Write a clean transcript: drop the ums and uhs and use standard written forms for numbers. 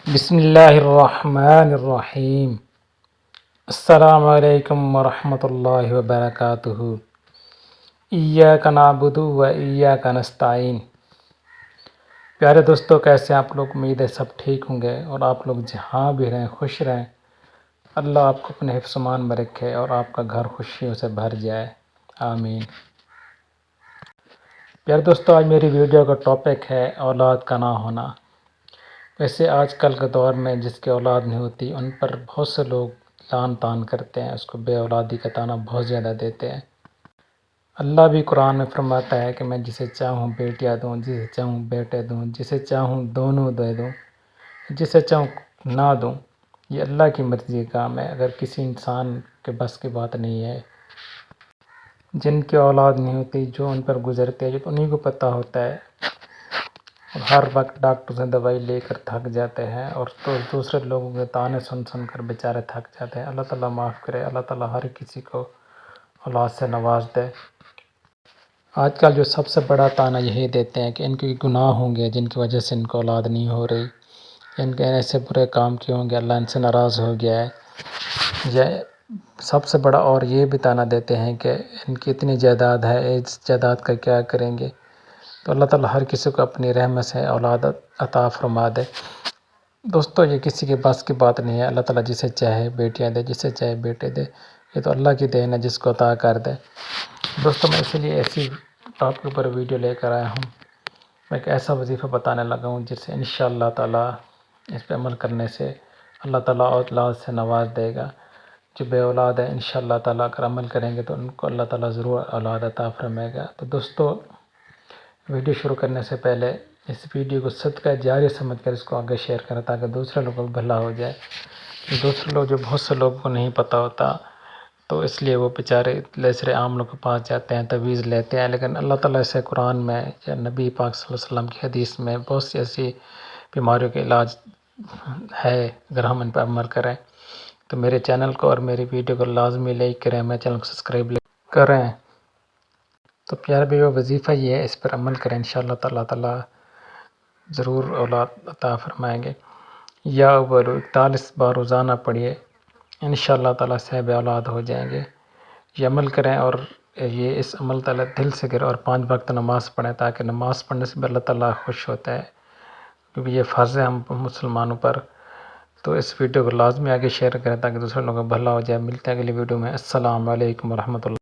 بسم اللہ الرحمن الرحیم۔ السلام علیکم ورحمۃ اللہ وبرکاتہ۔ ایاک نعبد و ایاک نستعین۔ پیارے دوستو، کیسے آپ لوگ؟ امید ہے سب ٹھیک ہوں گے، اور آپ لوگ جہاں بھی رہیں خوش رہیں۔ اللہ آپ کو اپنے حفظ و امان میں رکھے اور آپ کا گھر خوشیوں سے بھر جائے، آمین۔ پیارے دوستو، آج میری ویڈیو کا ٹاپک ہے اولاد کا نہ ہونا۔ ویسے آج کل کے دور میں جس کی اولاد نہیں ہوتی، ان پر بہت سے لوگ لعن طعن کرتے ہیں، اس کو بے اولادی کا طعنہ بہت زیادہ دیتے ہیں۔ اللہ بھی قرآن میں فرماتا ہے کہ میں جسے چاہوں بیٹیاں دوں، جسے چاہوں بیٹے دوں، جسے چاہوں دونوں دے دوں، جسے چاہوں نہ دوں۔ یہ اللہ کی مرضی کا کام ہے، اگر کسی انسان کے بس کی بات نہیں ہے۔ جن کی اولاد نہیں ہوتی، جو ان پر گزرتے ہیں، انہیں کو پتہ ہوتا ہے، اور ہر وقت ڈاکٹر سے دوائی لے کر تھک جاتے ہیں، اور تو دوسرے لوگوں کے طعنے سن سن کر بیچارے تھک جاتے ہیں۔ اللہ تعالیٰ معاف کرے، اللہ تعالیٰ ہر کسی کو اولاد سے نواز دے۔ آج کل جو سب سے بڑا طعنہ یہی دیتے ہیں کہ ان کے گناہ ہوں گے جن کی وجہ سے ان کو اولاد نہیں ہو رہی، ان کے ایسے برے کام کیے ہوں گے، اللہ ان سے ناراض ہو گیا ہے۔ یہ سب سے بڑا اور یہ بھی طعنہ دیتے ہیں کہ ان کی اتنی جائیداد ہے، اس جائیداد کا کیا کریں گے۔ تو اللہ تعالیٰ ہر کسی کو اپنی رحمت سے اولاد عطا فرما دے۔ دوستو، یہ کسی کے بس کی بات نہیں ہے۔ اللہ تعالیٰ جسے چاہے بیٹیاں دے، جسے چاہے بیٹے دے، یہ تو اللہ کی دین ہے، جس کو عطا کر دے۔ دوستو، میں اسی لیے ایسی ٹاپک کے اوپر ویڈیو لے کر آیا ہوں۔ میں ایک ایسا وظیفہ بتانے لگا ہوں جس سے انشاءاللہ تعالیٰ اس پہ عمل کرنے سے اللہ تعالیٰ اولاد سے نواز دے گا۔ جو بے اولاد ہے، انشاءاللہ تعالیٰ اگر عمل کریں گے تو ان کو اللہ تعالیٰ ضرور اولاد عطا فرمائے گا۔ تو دوستو، ویڈیو شروع کرنے سے پہلے اس ویڈیو کو صدقہ جاریہ سمجھ کر اس کو آگے شیئر کریں، تاکہ دوسرے لوگوں کو بھلا ہو جائے۔ دوسرے لوگ، جو بہت سے لوگوں کو نہیں پتہ ہوتا، تو اس لیے وہ بیچارے دوسرے عام لوگوں کے پاس جاتے ہیں، تعویذ لیتے ہیں، لیکن اللہ تعالیٰ سے قرآن میں یا نبی پاک صلی اللہ علیہ وسلم کی حدیث میں بہت سی ایسی بیماریوں کا علاج ہے، اگر ہم ان پر عمل کریں۔ تو میرے چینل کو اور میری ویڈیو کو لازمی لائک کریں، میرے چینل کو سبسکرائب کریں۔ تو پیارے بھائیو، وظیفہ یہ ہے، اس پر عمل کریں، انشاءاللہ تعالیٰ ضرور اولاد عطا فرمائیں گے۔ یا اول 41 بار روزانہ پڑھیے، انشاءاللہ تعالیٰ صاحب اولاد ہو جائیں گے۔ یہ عمل کریں، اور یہ اس عمل تعالیٰ دل سے کریں، اور 5 وقت نماز پڑھیں، تاکہ نماز پڑھنے سے بھی اللہ تعالیٰ خوش ہوتا ہے، کیونکہ یہ فرض ہے ہم مسلمانوں پر۔ تو اس ویڈیو کو لازمی آگے شیئر کریں، تاکہ دوسرے لوگوں کو بھلا ہو جائے۔ ملتے ہیں اگلی ویڈیو میں۔ السلام علیکم ورحمۃ اللہ۔